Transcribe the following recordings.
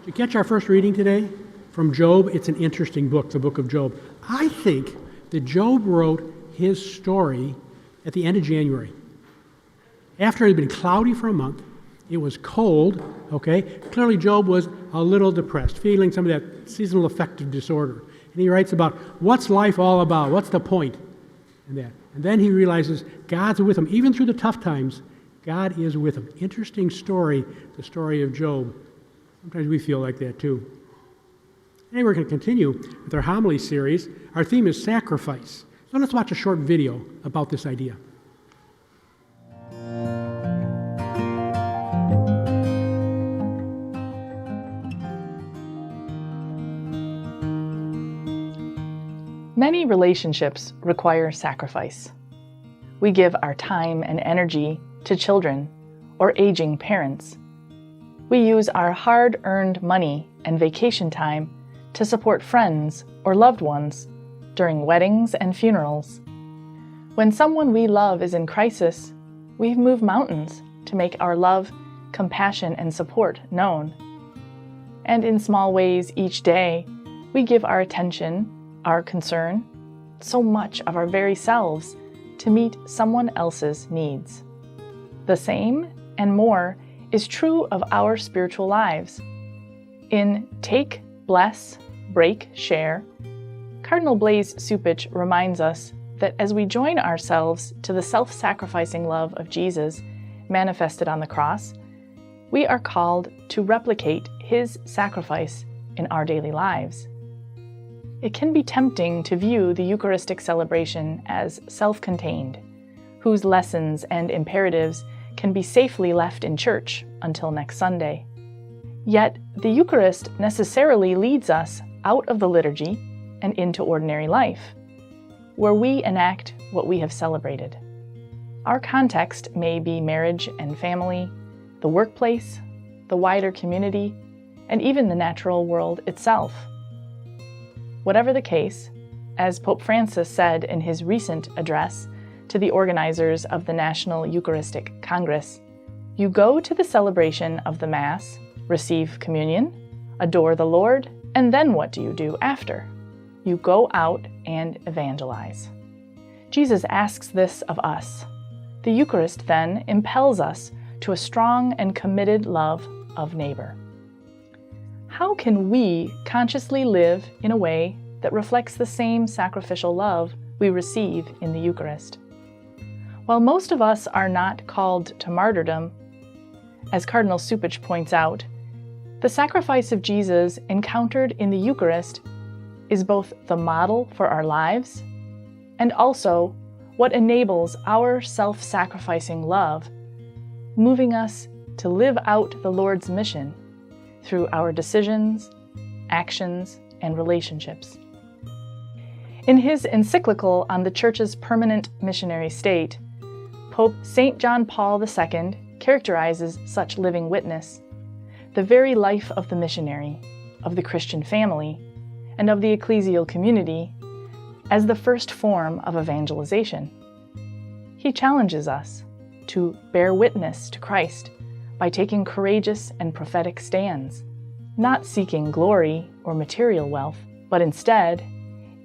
To catch our first reading today from Job, it's an interesting book, the book of Job. I think that Job wrote his story at the end of January. After it had been cloudy for a month, it was cold, okay? Clearly Job was a little depressed, feeling some of that seasonal affective disorder. And he writes about, what's life all about? What's the point? And that. And then he realizes God's with him. Even through the tough times, God is with him. Interesting story, the story of Job. Sometimes we feel like that too. Today we're going to continue with our homily series. Our theme is sacrifice. So let's watch a short video about this idea. Many relationships require sacrifice. We give our time and energy to children or aging parents. We use our hard-earned money and vacation time to support friends or loved ones during weddings and funerals. When someone we love is in crisis, we move mountains to make our love, compassion, and support known. And in small ways each day, we give our attention, our concern, so much of our very selves to meet someone else's needs. The same and more is true of our spiritual lives. In Take, Bless, Break, Share, Cardinal Blaise Cupich reminds us that as we join ourselves to the self-sacrificing love of Jesus manifested on the cross, we are called to replicate his sacrifice in our daily lives. It can be tempting to view the Eucharistic celebration as self-contained, whose lessons and imperatives can be safely left in church until next Sunday. Yet, the Eucharist necessarily leads us out of the liturgy and into ordinary life, where we enact what we have celebrated. Our context may be marriage and family, the workplace, the wider community, and even the natural world itself. Whatever the case, as Pope Francis said in his recent address to the organizers of the National Eucharistic Congress, you go to the celebration of the Mass, receive communion, adore the Lord, and then what do you do after? You go out and evangelize. Jesus asks this of us. The Eucharist then impels us to a strong and committed love of neighbor. How can we consciously live in a way that reflects the same sacrificial love we receive in the Eucharist? While most of us are not called to martyrdom, as Cardinal Cupich points out, the sacrifice of Jesus encountered in the Eucharist is both the model for our lives and also what enables our self-sacrificing love, moving us to live out the Lord's mission through our decisions, actions, and relationships. In his encyclical on the Church's permanent missionary state, Pope St. John Paul II characterizes such living witness, the very life of the missionary, of the Christian family, and of the ecclesial community, as the first form of evangelization. He challenges us to bear witness to Christ by taking courageous and prophetic stands, not seeking glory or material wealth, but instead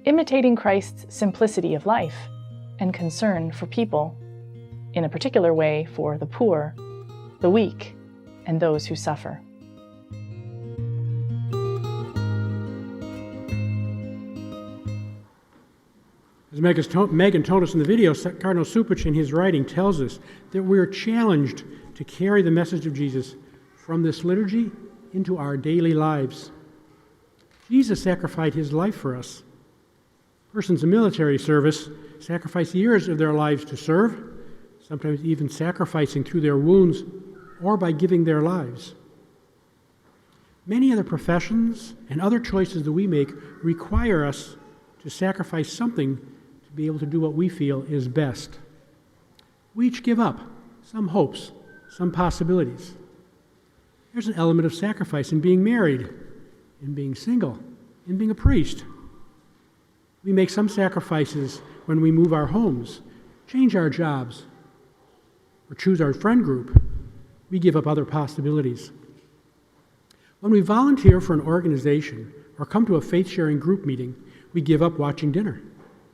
imitating Christ's simplicity of life and concern for people, in a particular way for the poor, the weak, and those who suffer. As Megan told us in the video, Cardinal Cupich in his writing tells us that we are challenged to carry the message of Jesus from this liturgy into our daily lives. Jesus sacrificed his life for us. Persons in military service sacrifice years of their lives to serve, sometimes even sacrificing through their wounds or by giving their lives. Many other professions and other choices that we make require us to sacrifice something to be able to do what we feel is best. We each give up some hopes, some possibilities. There's an element of sacrifice in being married, in being single, in being a priest. We make some sacrifices when we move our homes, change our jobs, or choose our friend group. We give up other possibilities. When we volunteer for an organization or come to a faith-sharing group meeting, we give up watching dinner,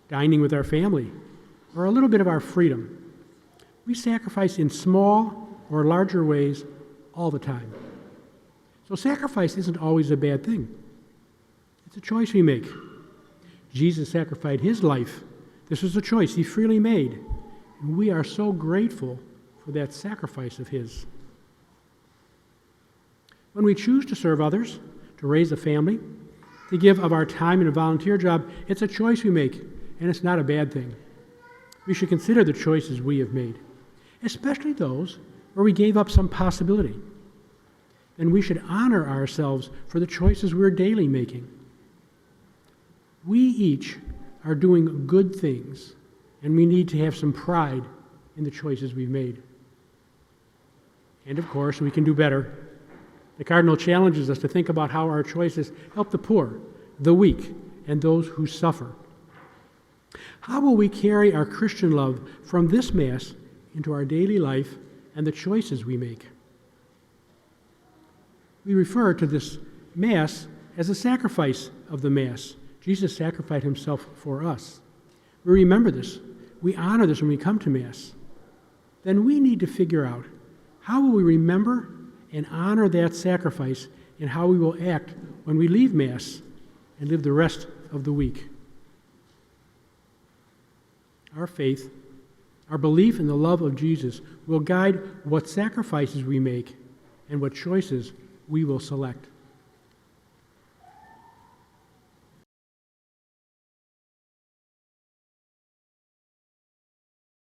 dining with our family, or a little bit of our freedom. We sacrifice in small or larger ways all the time. So sacrifice isn't always a bad thing. It's a choice we make. Jesus sacrificed his life. This was a choice he freely made, and we are so grateful for that sacrifice of his. When we choose to serve others, to raise a family, to give of our time in a volunteer job, it's a choice we make, and it's not a bad thing. We should consider the choices we have made, especially those where we gave up some possibility. Then we should honor ourselves for the choices we're daily making. We each are doing good things, and we need to have some pride in the choices we've made. And of course, we can do better. The Cardinal challenges us to think about how our choices help the poor, the weak, and those who suffer. How will we carry our Christian love from this Mass into our daily life and the choices we make? We refer to this Mass as a sacrifice of the Mass. Jesus sacrificed himself for us. We remember this. We honor this when we come to Mass. Then we need to figure out how will we remember and honor that sacrifice and how we will act when we leave Mass and live the rest of the week. Our faith, our belief in the love of Jesus will guide what sacrifices we make and what choices we will select.